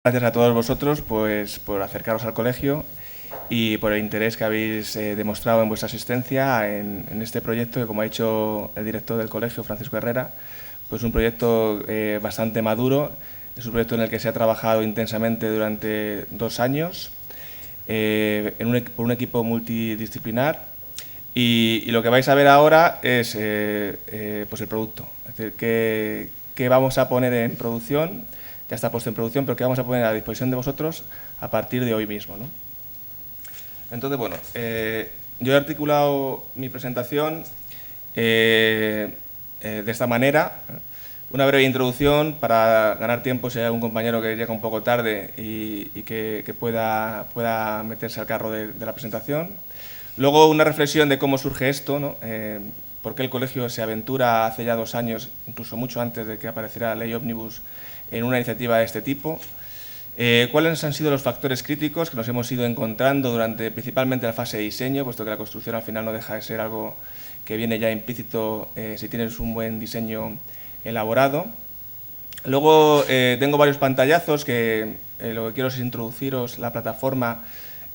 Gracias a todos vosotros pues, por acercaros al colegio y por el interés que habéis demostrado en vuestra asistencia en este proyecto que, como ha dicho el director del colegio, Francisco Herrera, pues un proyecto bastante maduro. Es un proyecto en el que se ha trabajado intensamente durante 2 años por un equipo multidisciplinar y lo que vais a ver ahora es pues el producto. Es decir, qué vamos a poner en producción. Ya está puesto en producción, pero que vamos a poner a disposición de vosotros a partir de hoy mismo, ¿no? Entonces, bueno, yo he articulado mi presentación de esta manera. Una breve introducción para ganar tiempo si hay algún compañero que llega un poco tarde y que pueda meterse al carro de la presentación. Luego, una reflexión de cómo surge esto, ¿no? Por qué el colegio se aventura hace ya 2 años, incluso mucho antes de que apareciera la ley Omnibus, en una iniciativa de este tipo. ¿Cuáles han sido los factores críticos que nos hemos ido encontrando durante principalmente la fase de diseño, puesto que la construcción al final no deja de ser algo que viene ya implícito si tienes un buen diseño elaborado? Luego tengo varios pantallazos que lo que quiero es introduciros la plataforma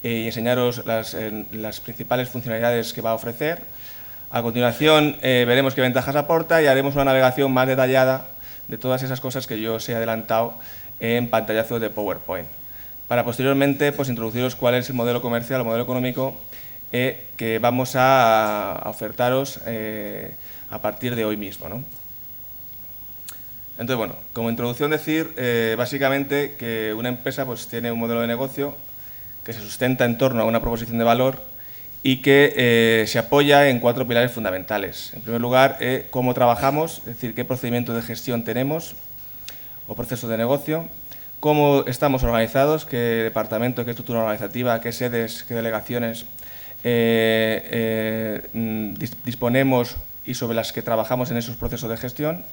y enseñaros las principales funcionalidades que va a ofrecer. A continuación veremos qué ventajas aporta y haremos una navegación más detallada de todas esas cosas que yo os he adelantado en pantallazos de PowerPoint, para posteriormente pues, introduciros cuál es el modelo comercial, el modelo económico que vamos a ofertaros a partir de hoy mismo, ¿no? Entonces, bueno, como introducción decir básicamente que una empresa pues, tiene un modelo de negocio que se sustenta en torno a una proposición de valor y que se apoya en 4 pilares fundamentales. En primer lugar, cómo trabajamos, es decir, qué procedimientos de gestión tenemos o procesos de negocio, cómo estamos organizados, qué departamento, qué estructura organizativa, qué sedes, qué delegaciones disponemos y sobre las que trabajamos en esos procesos de gestión,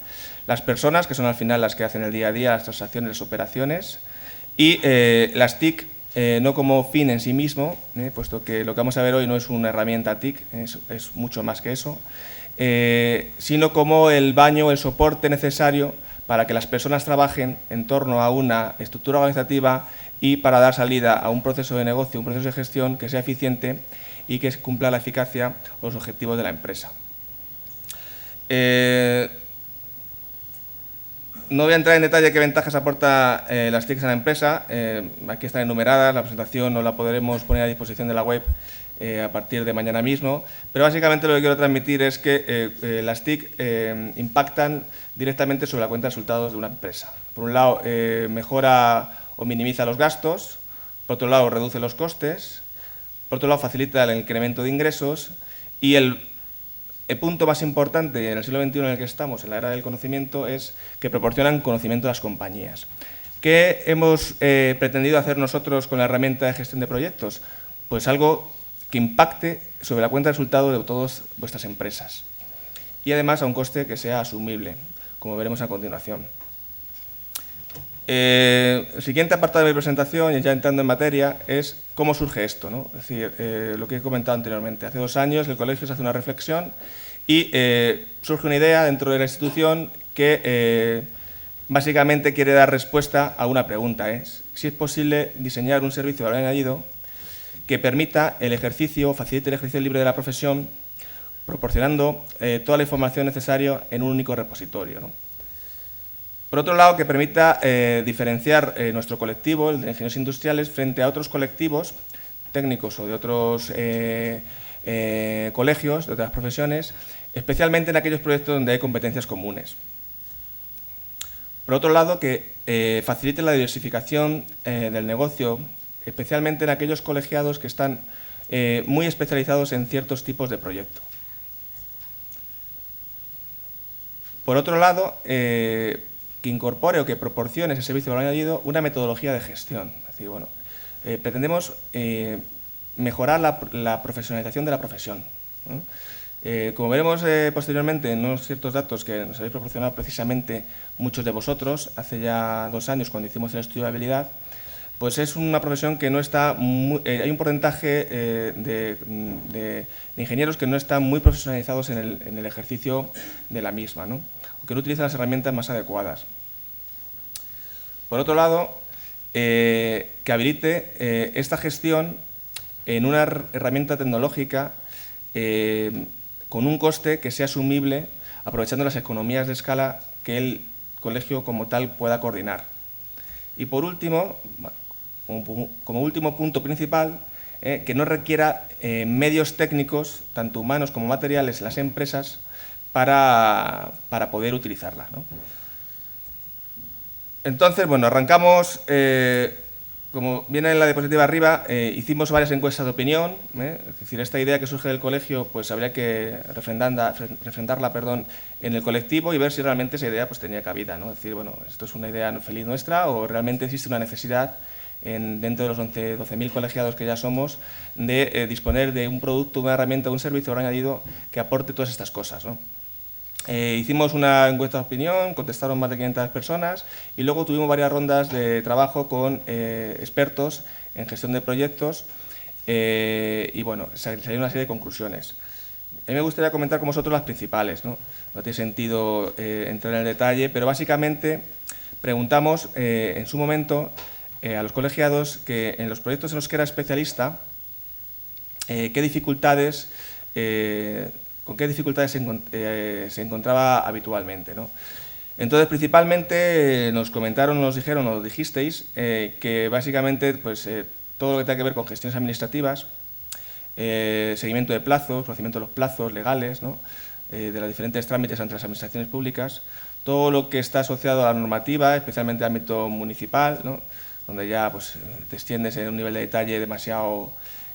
las personas, que son al final las que hacen el día a día, las transacciones, las operaciones, y las TIC, no como fin en sí mismo, puesto que lo que vamos a ver hoy no es una herramienta TIC, es mucho más que eso, sino como el baño, el soporte necesario para que las personas trabajen en torno a una estructura organizativa y para dar salida a un proceso de negocio, un proceso de gestión que sea eficiente y que cumpla la eficacia o los objetivos de la empresa. No voy a entrar en detalle qué ventajas aporta las TICs a la empresa. Aquí están enumeradas, la presentación no la podremos poner a disposición de la web a partir de mañana mismo, pero básicamente lo que quiero transmitir es que las TIC impactan directamente sobre la cuenta de resultados de una empresa. Por un lado, mejora o minimiza los gastos, por otro lado, reduce los costes, por otro lado, facilita el incremento de ingresos y el punto más importante en el siglo XXI en el que estamos, en la era del conocimiento, es que proporcionan conocimiento a las compañías. ¿Qué hemos pretendido hacer nosotros con la herramienta de gestión de proyectos? Pues algo que impacte sobre la cuenta de resultados de todas vuestras empresas y además a un coste que sea asumible, como veremos a continuación. El siguiente apartado de mi presentación, y ya entrando en materia, es cómo surge esto, ¿no? Es decir, lo que he comentado anteriormente. Hace 2 años el colegio se hace una reflexión y surge una idea dentro de la institución que básicamente quiere dar respuesta a una pregunta. Es si es posible diseñar un servicio de valor añadido que permita el ejercicio o facilite el ejercicio libre de la profesión, proporcionando toda la información necesaria en un único repositorio, ¿no? Por otro lado, que permita diferenciar nuestro colectivo, el de ingenieros industriales, frente a otros colectivos técnicos o de otros colegios, de otras profesiones, especialmente en aquellos proyectos donde hay competencias comunes. Por otro lado, que facilite la diversificación del negocio, especialmente en aquellos colegiados que están muy especializados en ciertos tipos de proyecto. Por otro lado, que incorpore o que proporcione ese servicio de valor añadido una metodología de gestión. Es decir, bueno, pretendemos mejorar la profesionalización de la profesión, ¿no? Como veremos posteriormente en unos ciertos datos que nos habéis proporcionado precisamente muchos de vosotros, hace ya 2 años cuando hicimos el estudio de habilidad, pues es una profesión que no está hay un porcentaje de ingenieros que no están muy profesionalizados en el ejercicio de la misma, ¿no? O que no utilizan las herramientas más adecuadas. Por otro lado, que habilite esta gestión en una herramienta tecnológica con un coste que sea asumible, aprovechando las economías de escala que el colegio como tal pueda coordinar. Y por último, como último punto principal, que no requiera medios técnicos, tanto humanos como materiales, en las empresas para poder utilizarla, ¿no? Entonces, bueno, arrancamos, como viene en la diapositiva arriba, hicimos varias encuestas de opinión, es decir, esta idea que surge del colegio, pues habría que refrendarla, en el colectivo y ver si realmente esa idea pues tenía cabida, ¿no? Es decir, bueno, esto es una idea feliz nuestra o realmente existe una necesidad dentro de los 12.000 colegiados que ya somos de disponer de un producto, una herramienta, un servicio añadido que aporte todas estas cosas, ¿no? Hicimos una encuesta de opinión, contestaron más de 500 personas y luego tuvimos varias rondas de trabajo con expertos en gestión de proyectos y bueno, salieron una serie de conclusiones. A mí me gustaría comentar con vosotros las principales, ¿no? No tiene sentido entrar en el detalle, pero básicamente preguntamos en su momento a los colegiados que en los proyectos en los que era especialista, qué dificultades con qué dificultades se encontraba habitualmente, ¿no? Entonces, principalmente nos comentaron, nos dijeron, o dijisteis, que básicamente pues, todo lo que tenga que ver con gestiones administrativas, seguimiento de plazos, conocimiento de los plazos legales, ¿no? De los diferentes trámites ante las administraciones públicas, todo lo que está asociado a la normativa, especialmente el ámbito municipal, ¿no? Donde ya pues, te extiendes en un nivel de detalle demasiado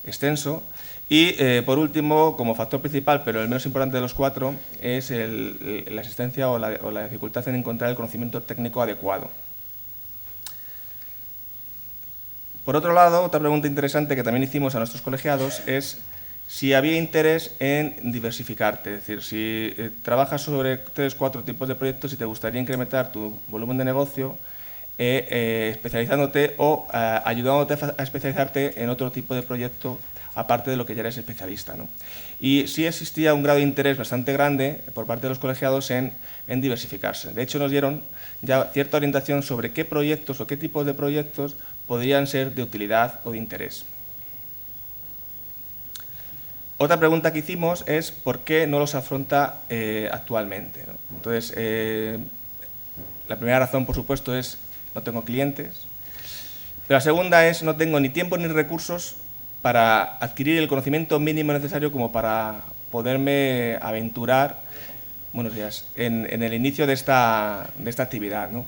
extenso. Y, por último, como factor principal, pero el menos importante de los cuatro, es la asistencia o la dificultad en encontrar el conocimiento técnico adecuado. Por otro lado, otra pregunta interesante que también hicimos a nuestros colegiados es si había interés en diversificarte, es decir, si trabajas sobre 3 o 4 tipos de proyectos y te gustaría incrementar tu volumen de negocio, especializándote o ayudándote a especializarte en otro tipo de proyecto aparte de lo que ya eres especialista, ¿no? Y sí existía un grado de interés bastante grande por parte de los colegiados en diversificarse. De hecho, nos dieron ya cierta orientación sobre qué proyectos o qué tipos de proyectos podrían ser de utilidad o de interés. Otra pregunta que hicimos es ¿por qué no los afronta actualmente, ¿no? Entonces, la primera razón, por supuesto, es no tengo clientes, pero la segunda es no tengo ni tiempo ni recursos para adquirir el conocimiento mínimo necesario como para poderme aventurar, buenos días, en el inicio de esta actividad, ¿no?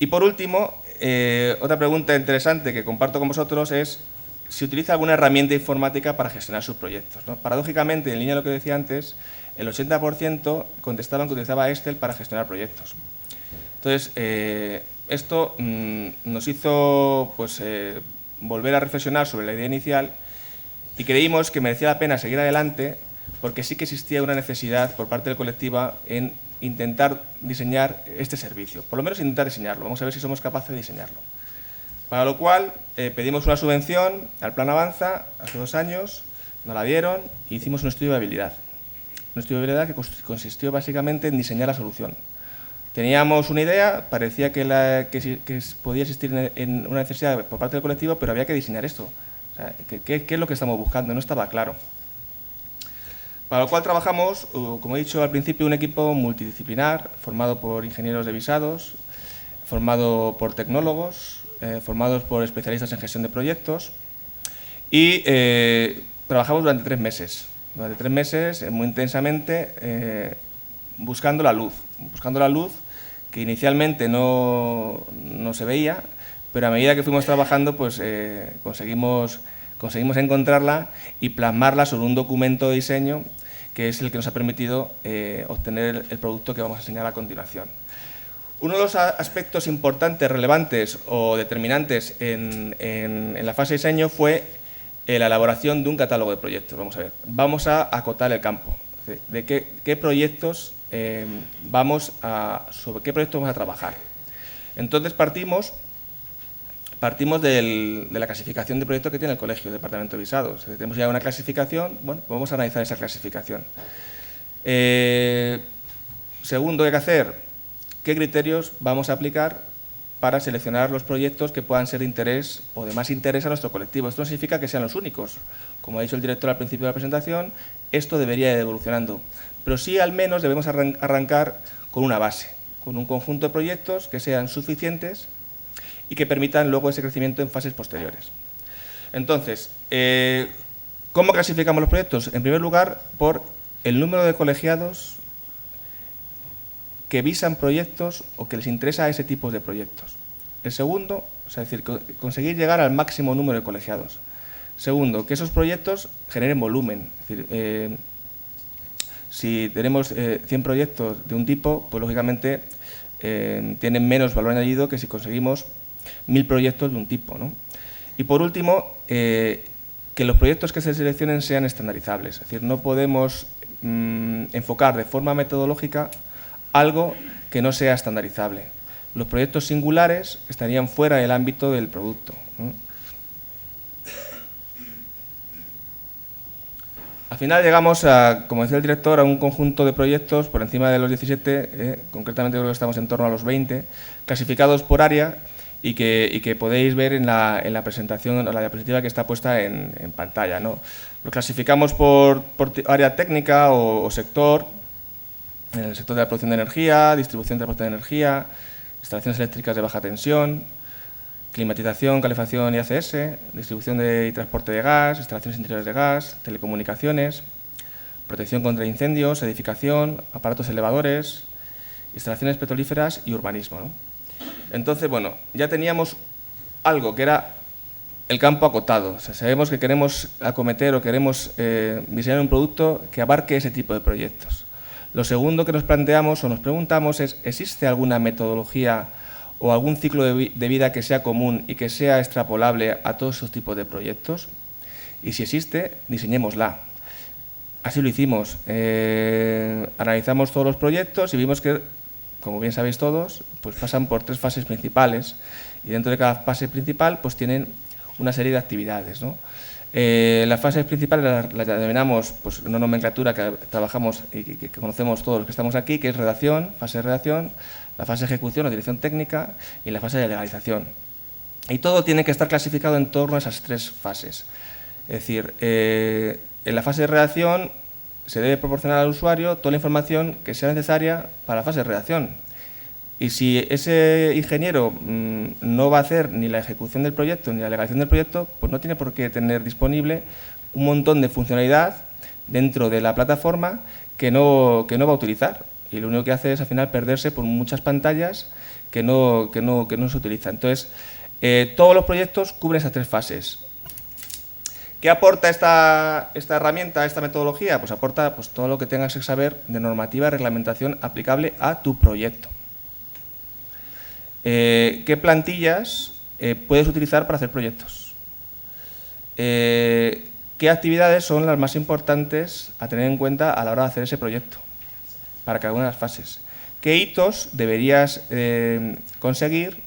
Y por último, otra pregunta interesante que comparto con vosotros es si utiliza alguna herramienta informática para gestionar sus proyectos, ¿no? Paradójicamente, en línea de lo que decía antes, el 80% contestaban que utilizaba Excel para gestionar proyectos. Entonces, esto nos hizo pues, volver a reflexionar sobre la idea inicial y creímos que merecía la pena seguir adelante porque sí que existía una necesidad por parte del colectivo en intentar diseñar este servicio, por lo menos intentar diseñarlo, vamos a ver si somos capaces de diseñarlo. Para lo cual pedimos una subvención al Plan Avanza hace 2 años, nos la dieron e hicimos un estudio de viabilidad. Un estudio de viabilidad que consistió básicamente en diseñar la solución. Teníamos una idea, parecía que podía existir una necesidad por parte del colectivo, pero había que diseñar esto. O sea, ¿qué es lo que estamos buscando? No estaba claro. Para lo cual trabajamos, como he dicho al principio, un equipo multidisciplinar, formado por ingenieros de visados, formado por tecnólogos, formados por especialistas en gestión de proyectos y trabajamos durante 3 meses. Durante 3 meses, muy intensamente, buscando la luz que inicialmente no se veía, pero a medida que fuimos trabajando pues conseguimos encontrarla y plasmarla sobre un documento de diseño que es el que nos ha permitido obtener el producto que vamos a enseñar a continuación. Uno de los aspectos importantes, relevantes o determinantes en la fase de diseño fue la elaboración de un catálogo de proyectos. Vamos a ver, vamos a acotar el campo de qué proyectos sobre qué proyectos vamos a trabajar. Entonces partimos de la clasificación de proyectos que tiene el colegio, el departamento de visados. Tenemos ya una clasificación, bueno, pues vamos a analizar esa clasificación. Segundo, ¿qué hay que hacer? ¿Qué criterios vamos a aplicar para seleccionar los proyectos que puedan ser de interés o de más interés a nuestro colectivo. Esto no significa que sean los únicos. Como ha dicho el director al principio de la presentación, esto debería ir evolucionando. Pero sí, al menos, debemos arrancar con una base, con un conjunto de proyectos que sean suficientes y que permitan luego ese crecimiento en fases posteriores. Entonces, ¿cómo clasificamos los proyectos? En primer lugar, por el número de colegiados que visan proyectos o que les interesa ese tipo de proyectos. El segundo, es decir, conseguir llegar al máximo número de colegiados. Segundo, que esos proyectos generen volumen. Es decir, si tenemos 100 proyectos de un tipo, pues lógicamente tienen menos valor añadido que si conseguimos 1000 proyectos de un tipo, ¿no? Y por último, que los proyectos que se seleccionen sean estandarizables. Es decir, no podemos enfocar de forma metodológica algo que no sea estandarizable. Los proyectos singulares estarían fuera del ámbito del producto, ¿no? Al final llegamos a, como decía el director, a un conjunto de proyectos por encima de los 17, concretamente creo que estamos en torno a los 20, clasificados por área y que podéis ver en la presentación, la diapositiva que está puesta en pantalla, ¿no? Los clasificamos por área técnica o sector. En el sector de la producción de energía, distribución y transporte de energía, instalaciones eléctricas de baja tensión, climatización, calefacción y ACS, distribución y transporte de gas, instalaciones interiores de gas, telecomunicaciones, protección contra incendios, edificación, aparatos elevadores, instalaciones petrolíferas y urbanismo, ¿no? Entonces, bueno, ya teníamos algo que era el campo acotado. O sea, sabemos que queremos acometer o queremos diseñar un producto que abarque ese tipo de proyectos. Lo segundo que nos planteamos o nos preguntamos es, ¿existe alguna metodología o algún ciclo de vida que sea común y que sea extrapolable a todos esos tipos de proyectos? Y si existe, diseñémosla. Así lo hicimos. Analizamos todos los proyectos y vimos que, como bien sabéis todos, pues pasan por 3 fases principales y dentro de cada fase principal pues tienen una serie de actividades, ¿no? Las fases principales las denominamos, pues, una nomenclatura que trabajamos y que conocemos todos los que estamos aquí, que es redacción, fase de redacción, la fase de ejecución o dirección técnica y la fase de legalización. Y todo tiene que estar clasificado en torno a esas 3 fases. Es decir, en la fase de redacción se debe proporcionar al usuario toda la información que sea necesaria para la fase de redacción. Y si ese ingeniero no va a hacer ni la ejecución del proyecto ni la legalización del proyecto, pues no tiene por qué tener disponible un montón de funcionalidad dentro de la plataforma que no va a utilizar. Y lo único que hace es al final perderse por muchas pantallas que no se utilizan. Entonces, todos los proyectos cubren esas 3 fases. ¿Qué aporta esta herramienta, esta metodología? Pues aporta pues, todo lo que tengas que saber de normativa y reglamentación aplicable a tu proyecto. ¿Qué plantillas puedes utilizar para hacer proyectos? ¿Qué actividades son las más importantes a tener en cuenta a la hora de hacer ese proyecto? Para cada una de las fases. ¿Qué hitos deberías conseguir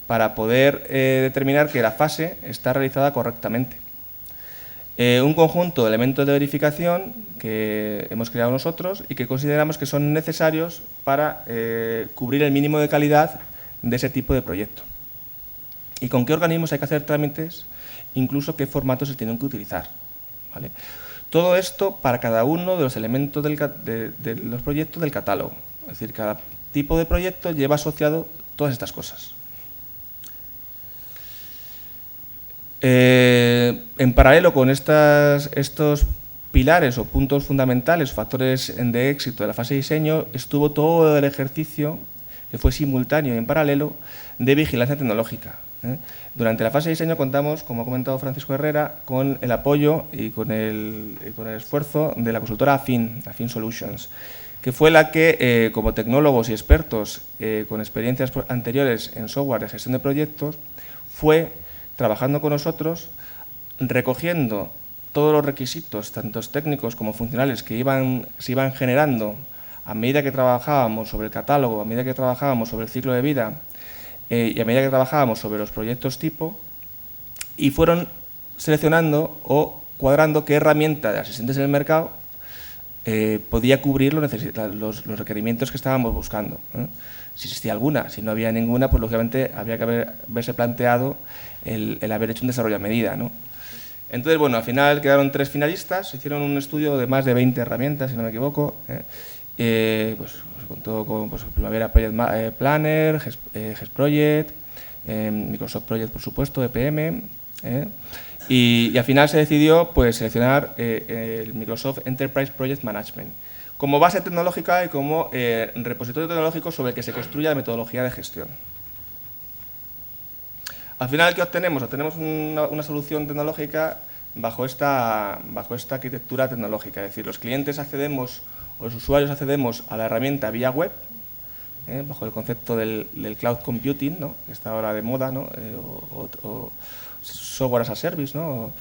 para poder determinar que la fase está realizada correctamente? Un conjunto de elementos de verificación que hemos creado nosotros y que consideramos que son necesarios para cubrir el mínimo de calidad de ese tipo de proyecto. ¿Y con qué organismos hay que hacer trámites? Incluso qué formatos se tienen que utilizar, ¿vale? Todo esto para cada uno de los elementos de los proyectos del catálogo. Es decir, cada tipo de proyecto lleva asociado todas estas cosas. En paralelo con estos pilares o puntos fundamentales, factores de éxito de la fase de diseño, estuvo todo el ejercicio que fue simultáneo y en paralelo de vigilancia tecnológica. Durante la fase de diseño contamos, como ha comentado Francisco Herrera, con el apoyo y con el esfuerzo de la consultora Afin Solutions, que fue la que, como tecnólogos y expertos con experiencias anteriores en software de gestión de proyectos, fue trabajando con nosotros, recogiendo todos los requisitos, tanto técnicos como funcionales, que se iban generando a medida que trabajábamos sobre el catálogo, a medida que trabajábamos sobre el ciclo de vida y a medida que trabajábamos sobre los proyectos tipo, y fueron seleccionando o cuadrando qué herramienta de asistentes en el mercado podía cubrir los requerimientos que estábamos buscando. si existía alguna. Si no había ninguna, pues lógicamente habría que haberse planteado el haber hecho un desarrollo a medida, ¿no? Entonces, bueno, al final quedaron 3 finalistas, se hicieron un estudio de más de 20 herramientas, si no me equivoco, pues contó con pues, Primavera Project Planner, GESproject, Microsoft Project, por supuesto, EPM, y al final se decidió pues, seleccionar el Microsoft Enterprise Project Management como base tecnológica y como repositorio tecnológico sobre el que se construya la metodología de gestión. Al final, ¿qué obtenemos? Obtenemos una solución tecnológica bajo esta arquitectura tecnológica. Es decir, los clientes accedemos, o los usuarios accedemos a la herramienta vía web, bajo el concepto del cloud computing, ¿no? Que está ahora de moda, ¿no? O software as a service, ¿no?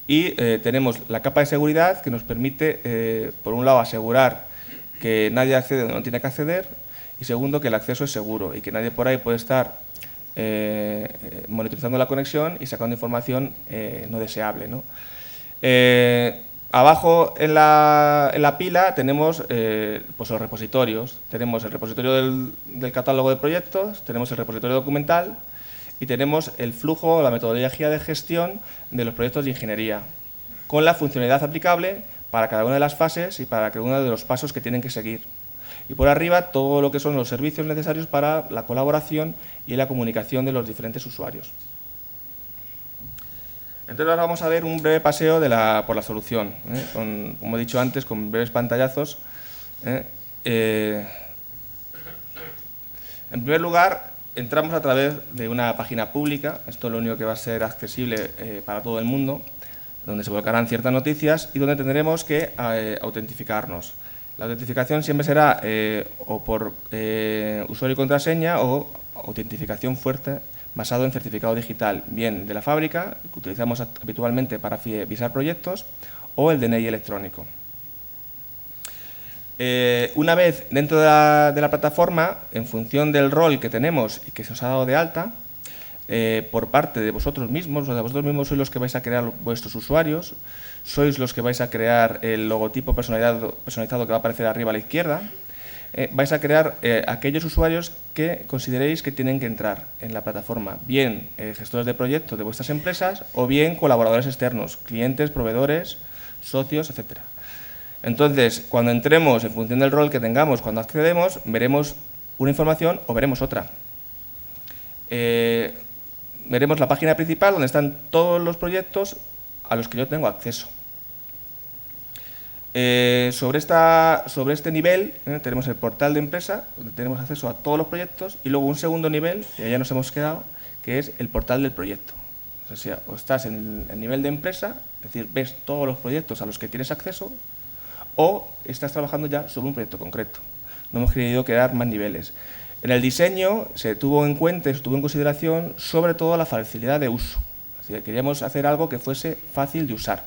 Tenemos la capa de seguridad que nos permite, por un lado, asegurar que nadie accede donde no tiene que acceder, y segundo, que el acceso es seguro y que nadie por ahí puede estar monitorizando la conexión y sacando información no deseable, ¿no? Abajo en la pila tenemos pues los repositorios. Tenemos el repositorio del catálogo de proyectos, tenemos el repositorio documental y tenemos el flujo, la metodología de gestión de los proyectos de ingeniería, con la funcionalidad aplicable para cada una de las fases y para cada uno de los pasos que tienen que seguir. Y por arriba todo lo que son los servicios necesarios para la colaboración y la comunicación de los diferentes usuarios. Entonces ahora vamos a ver un breve paseo por la solución, como he dicho antes, con breves pantallazos. En primer lugar, entramos a través de una página pública, esto es lo único que va a ser accesible para todo el mundo, donde se volcarán ciertas noticias y donde tendremos que autentificarnos. La autentificación siempre será o por usuario y contraseña o autentificación fuerte basado en certificado digital, bien de la fábrica, que utilizamos habitualmente para visar proyectos, o el DNI electrónico. Una vez dentro de la plataforma, en función del rol que tenemos y que se os ha dado de alta, por parte de vosotros mismos, o sea, vosotros mismos sois los que vais a crear vuestros usuarios, sois los que vais a crear el logotipo personalizado que va a aparecer arriba a la izquierda, vais a crear aquellos usuarios que consideréis que tienen que entrar en la plataforma, bien gestores de proyectos de vuestras empresas o bien colaboradores externos, clientes, proveedores, socios, etc. Entonces, cuando entremos, en función del rol que tengamos, cuando accedemos, veremos una información o veremos otra. Veremos la página principal donde están todos los proyectos a los que yo tengo acceso. Sobre este nivel tenemos el portal de empresa, donde tenemos acceso a todos los proyectos, y luego un segundo nivel, y allá nos hemos quedado, que es el portal del proyecto. O sea, o estás en el nivel de empresa, es decir, ves todos los proyectos a los que tienes acceso, o estás trabajando ya sobre un proyecto concreto. No hemos querido crear más niveles. En el diseño se tuvo en cuenta, se tuvo en consideración sobre todo la facilidad de uso. Es decir, queríamos hacer algo que fuese fácil de usar.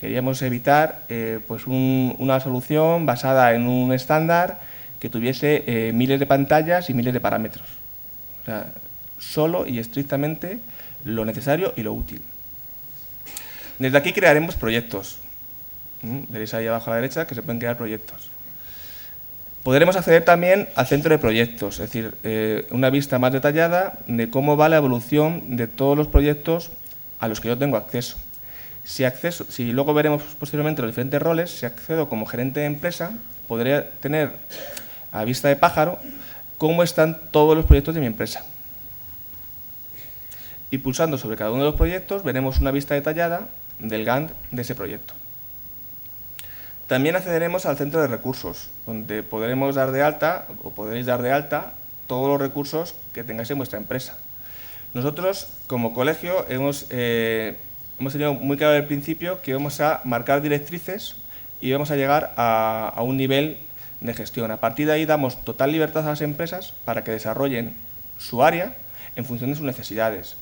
Queríamos evitar pues una solución basada en un estándar que tuviese miles de pantallas y miles de parámetros. O sea, solo y estrictamente lo necesario y lo útil. Desde aquí crearemos proyectos. Veréis ahí abajo a la derecha que se pueden crear proyectos. Podremos acceder también al centro de proyectos, es decir, una vista más detallada de cómo va la evolución de todos los proyectos a los que yo tengo acceso. Si luego veremos posteriormente los diferentes roles, si accedo como gerente de empresa, podría tener a vista de pájaro cómo están todos los proyectos de mi empresa. Y pulsando sobre cada uno de los proyectos, veremos una vista detallada del Gantt de ese proyecto. También accederemos al centro de recursos, donde podremos dar de alta, o podréis dar de alta, todos los recursos que tengáis en vuestra empresa. Nosotros, como colegio, hemos tenido muy claro al principio que vamos a marcar directrices y vamos a llegar a un nivel de gestión. A partir de ahí damos total libertad a las empresas para que desarrollen su área en función de sus necesidades.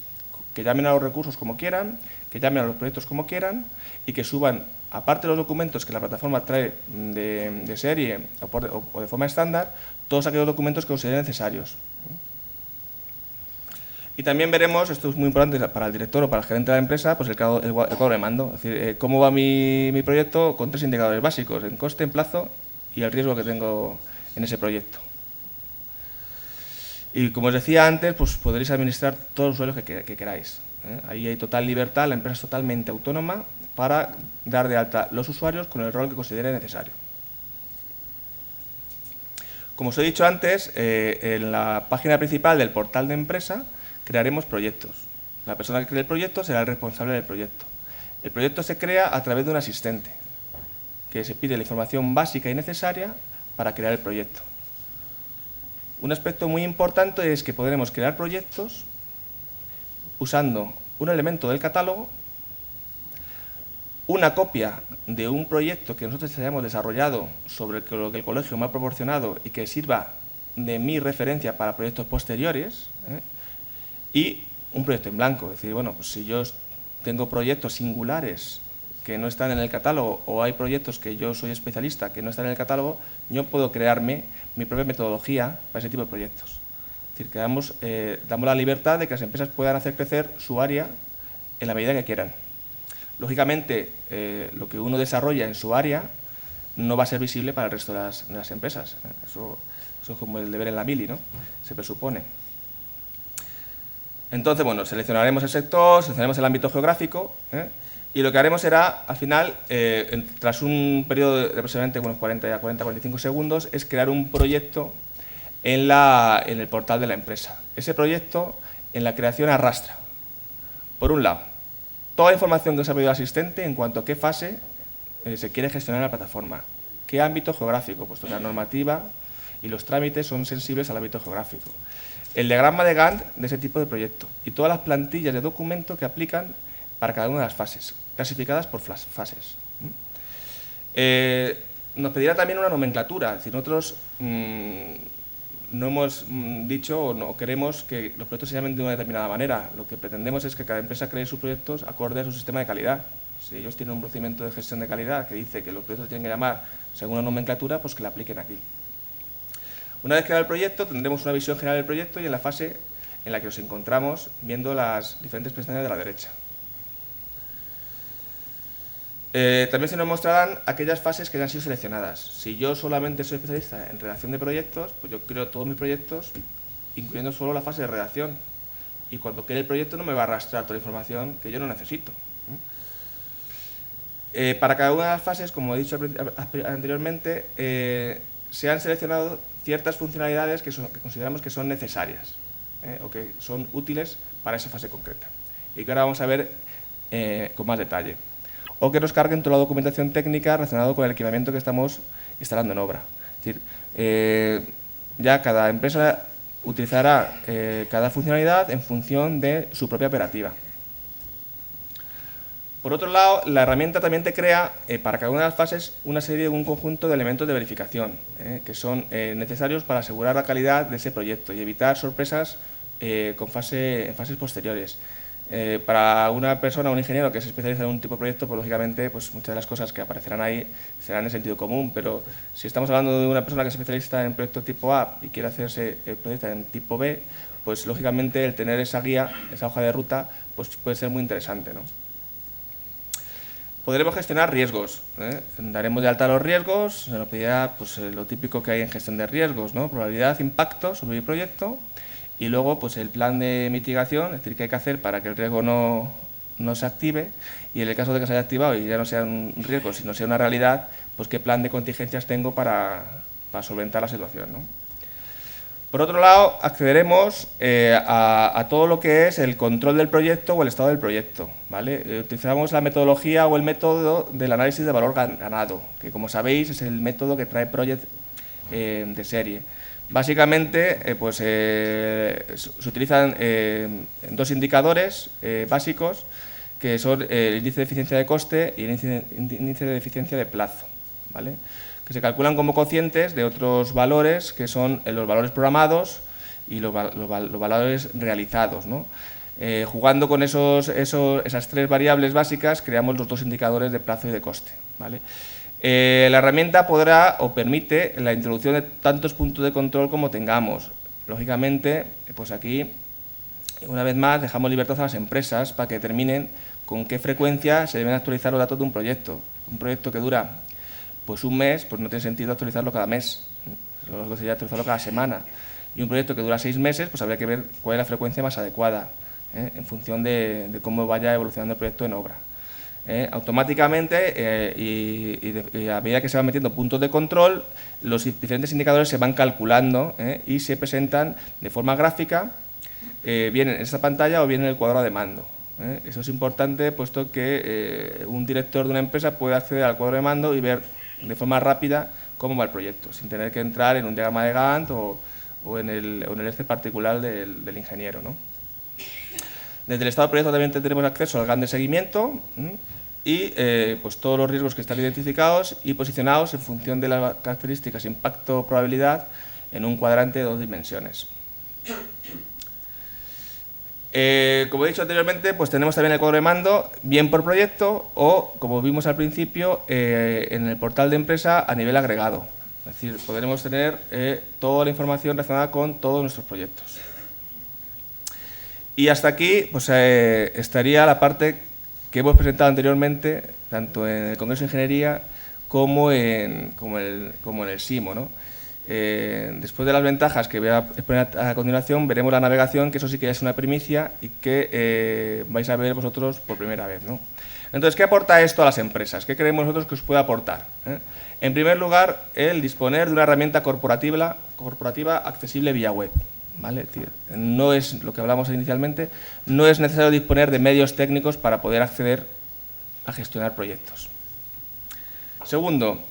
Que llamen a los recursos como quieran, que llamen a los proyectos como quieran y que suban, aparte de los documentos que la plataforma trae de serie o de forma estándar, todos aquellos documentos que consideren necesarios. Y también veremos, esto es muy importante para el director o para el gerente de la empresa, pues el cuadro de mando. Es decir, cómo va mi proyecto con 3 indicadores básicos, en coste, en plazo y el riesgo que tengo en ese proyecto. Y como os decía antes, pues podréis administrar todos los usuarios que queráis. Ahí hay total libertad, la empresa es totalmente autónoma para dar de alta los usuarios con el rol que considere necesario. Como os he dicho antes, en la página principal del portal de empresa crearemos proyectos. La persona que cree el proyecto será el responsable del proyecto. El proyecto se crea a través de un asistente, que se pide la información básica y necesaria para crear el proyecto. Un aspecto muy importante es que podremos crear proyectos usando un elemento del catálogo, una copia de un proyecto que nosotros hayamos desarrollado sobre lo que el colegio me ha proporcionado y que sirva de mi referencia para proyectos posteriores, y un proyecto en blanco. Es decir, bueno, pues si yo tengo proyectos singulares que no están en el catálogo o hay proyectos que yo soy especialista que no están en el catálogo, yo puedo crearme mi propia metodología para ese tipo de proyectos. Es decir, que damos la libertad de que las empresas puedan hacer crecer su área en la medida que quieran. Lógicamente, lo que uno desarrolla en su área no va a ser visible para el resto de las empresas. Eso es como el deber en la mili, ¿no? Se presupone. Entonces, bueno, seleccionaremos el sector, seleccionaremos el ámbito geográfico, y lo que haremos será, al final, tras un periodo de aproximadamente unos 40-45 segundos, es crear un proyecto en el portal de la empresa. Ese proyecto, en la creación, arrastra, por un lado, toda la información que os ha pedido el asistente en cuanto a qué fase se quiere gestionar en la plataforma, qué ámbito geográfico, puesto que la normativa y los trámites son sensibles al ámbito geográfico, el diagrama de Gantt de ese tipo de proyecto y todas las plantillas de documento que aplican para cada una de las fases, clasificadas por fases. Nos pedirá también una nomenclatura, es decir, nosotros no hemos dicho o no queremos que los proyectos se llamen de una determinada manera. Lo que pretendemos es que cada empresa cree sus proyectos acorde a su sistema de calidad. Si ellos tienen un procedimiento de gestión de calidad que dice que los proyectos tienen que llamar según una nomenclatura, pues que la apliquen aquí. Una vez creado el proyecto, tendremos una visión general del proyecto y en la fase en la que nos encontramos viendo las diferentes pestañas de la derecha. También se nos mostrarán aquellas fases que ya han sido seleccionadas. Si yo solamente soy especialista en redacción de proyectos, pues yo creo todos mis proyectos, incluyendo solo la fase de redacción. Y cuando cree el proyecto no me va a arrastrar toda la información que yo no necesito. Para cada una de las fases, como he dicho anteriormente, se han seleccionado ciertas funcionalidades que consideramos que son necesarias o que son útiles para esa fase concreta. Y que ahora vamos a ver con más detalle. O que nos carguen toda la documentación técnica relacionada con el equipamiento que estamos instalando en obra. Es decir, ya cada empresa utilizará cada funcionalidad en función de su propia operativa. Por otro lado, la herramienta también te crea, para cada una de las fases, un conjunto de elementos de verificación, que son necesarios para asegurar la calidad de ese proyecto y evitar sorpresas en fases posteriores. Para una persona, un ingeniero que se especializa en un tipo de proyecto, pues lógicamente pues muchas de las cosas que aparecerán ahí serán de sentido común, pero si estamos hablando de una persona que es especialista en proyecto tipo A y quiere hacerse el proyecto en tipo B, pues lógicamente el tener esa guía, esa hoja de ruta, pues puede ser muy interesante, ¿no? Podremos gestionar riesgos, daremos de alta los riesgos, se nos pedirá pues, lo típico que hay en gestión de riesgos, ¿no? Probabilidad, impacto sobre el proyecto. Y luego, pues el plan de mitigación, es decir, qué hay que hacer para que el riesgo no se active y en el caso de que se haya activado y ya no sea un riesgo, sino sea una realidad, pues qué plan de contingencias tengo para solventar la situación, ¿no? Por otro lado, accederemos a todo lo que es el control del proyecto o el estado del proyecto, ¿vale? Utilizamos la metodología o el método del análisis de valor ganado, que como sabéis es el método que trae Project de serie. Básicamente, se utilizan dos indicadores básicos, que son el índice de eficiencia de coste y el índice de eficiencia de plazo, ¿vale? Que se calculan como cocientes de otros valores, que son los valores programados y los valores realizados, ¿no? Jugando con esas tres variables básicas, creamos los dos indicadores de plazo y de coste, ¿vale? La herramienta podrá o permite la introducción de tantos puntos de control como tengamos. Lógicamente, pues aquí, una vez más, dejamos libertad a las empresas para que determinen con qué frecuencia se deben actualizar los datos de un proyecto. Un proyecto que dura pues un mes, pues no tiene sentido actualizarlo cada mes. luego sería actualizarlo cada semana. Y un proyecto que dura 6 meses, pues habría que ver cuál es la frecuencia más adecuada, en función de cómo vaya evolucionando el proyecto en obra. Automáticamente y a medida que se van metiendo puntos de control, los diferentes indicadores se van calculando y se presentan de forma gráfica, bien en esta pantalla o bien en el cuadro de mando. Eso es importante, puesto que un director de una empresa puede acceder al cuadro de mando y ver de forma rápida cómo va el proyecto, sin tener que entrar en un diagrama de Gantt o en el Excel particular del ingeniero, ¿no? Desde el estado del proyecto también tendremos acceso al GAN de seguimiento y pues todos los riesgos que están identificados y posicionados en función de las características impacto-probabilidad en un cuadrante de 2 dimensiones. Como he dicho anteriormente, pues tenemos también el cuadro de mando, bien por proyecto o, como vimos al principio, en el portal de empresa a nivel agregado. Es decir, podremos tener toda la información relacionada con todos nuestros proyectos. Y hasta aquí pues, estaría la parte que hemos presentado anteriormente, tanto en el Congreso de Ingeniería como en el SIMO, ¿no? Después de las ventajas que voy a exponer a continuación, veremos la navegación, que eso sí que es una primicia y que vais a ver vosotros por primera vez, ¿no? Entonces, ¿qué aporta esto a las empresas? ¿Qué creemos nosotros que os puede aportar? En primer lugar, el disponer de una herramienta corporativa accesible vía web. ¿Vale? Es decir, no es lo que hablamos inicialmente, no es necesario disponer de medios técnicos para poder acceder a gestionar proyectos. Segundo,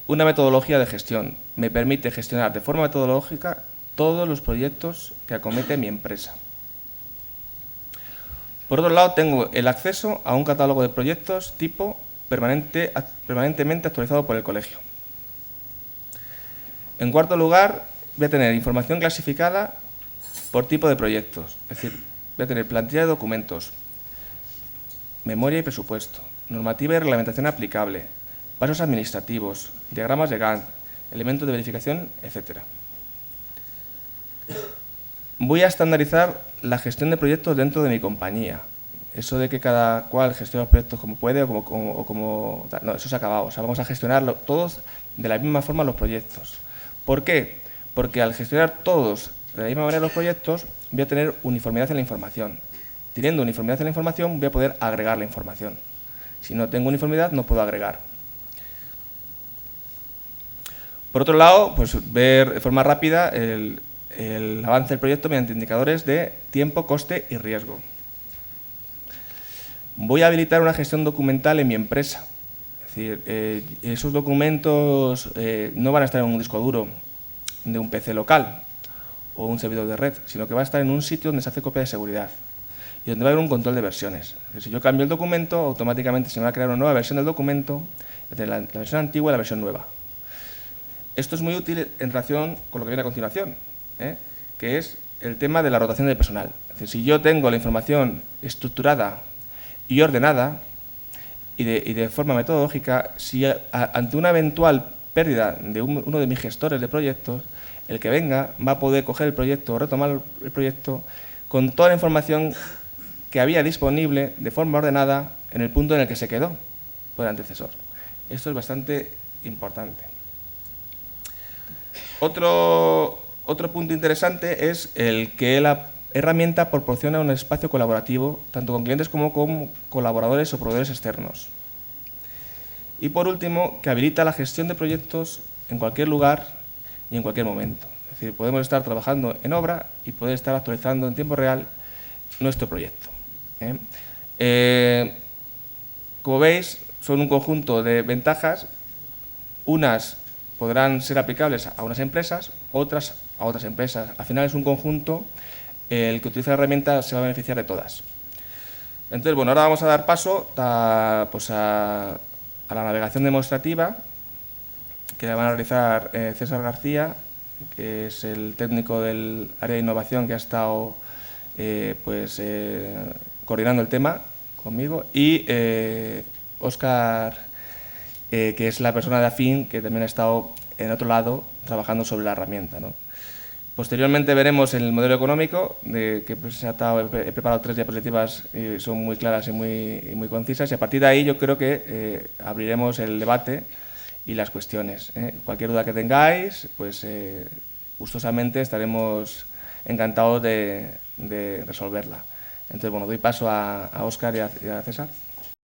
una metodología de gestión. Me permite gestionar de forma metodológica todos los proyectos que acomete mi empresa. Por otro lado, tengo el acceso a un catálogo de proyectos tipo permanentemente actualizado por el colegio. En cuarto lugar, voy a tener información clasificada por tipo de proyectos. Es decir, voy a tener plantilla de documentos, memoria y presupuesto, normativa y reglamentación aplicable, pasos administrativos, diagramas de Gantt, elementos de verificación, etc. Voy a estandarizar la gestión de proyectos dentro de mi compañía. Eso de que cada cual gestione los proyectos como puede o no, eso se ha acabado. O sea, vamos a gestionarlo todos de la misma forma los proyectos. ¿Por qué? Porque al gestionar todos de la misma manera los proyectos, voy a tener uniformidad en la información. Teniendo uniformidad en la información, voy a poder agregar la información. Si no tengo uniformidad, no puedo agregar. Por otro lado, pues ver de forma rápida el avance del proyecto mediante indicadores de tiempo, coste y riesgo. Voy a habilitar una gestión documental en mi empresa. Es decir, esos documentos no van a estar en un disco duro de un PC local o un servidor de red, sino que va a estar en un sitio donde se hace copia de seguridad y donde va a haber un control de versiones. Es decir, si yo cambio el documento, automáticamente se me va a crear una nueva versión del documento, la versión antigua y la versión nueva. Esto es muy útil en relación con lo que viene a continuación, que es el tema de la rotación del personal. Es decir, si yo tengo la información estructurada y ordenada y de forma metodológica, si ante una eventual pérdida de uno de mis gestores de proyectos, el que venga va a poder coger el proyecto o retomar el proyecto con toda la información que había disponible de forma ordenada en el punto en el que se quedó por el antecesor. Esto es bastante importante. Otro punto interesante es el que la herramienta proporciona un espacio colaborativo tanto con clientes como con colaboradores o proveedores externos. Y por último, que habilita la gestión de proyectos en cualquier lugar y en cualquier momento. Es decir, podemos estar trabajando en obra y poder estar actualizando en tiempo real nuestro proyecto. Como veis, son un conjunto de ventajas. Unas podrán ser aplicables a unas empresas, otras a otras empresas. Al final es un conjunto, el que utiliza la herramienta se va a beneficiar de todas. Entonces, bueno, ahora vamos a dar paso a la navegación demostrativa, que la van a realizar César García, que es el técnico del área de innovación que ha estado coordinando el tema conmigo, y Óscar, que es la persona de Afin, que también ha estado en otro lado trabajando sobre la herramienta, ¿no? Posteriormente veremos el modelo económico, que he preparado 3 diapositivas y son muy claras y muy concisas, y a partir de ahí yo creo que abriremos el debate y las cuestiones. Cualquier duda que tengáis, pues gustosamente estaremos encantados de resolverla. Entonces, bueno, doy paso a Óscar y a César.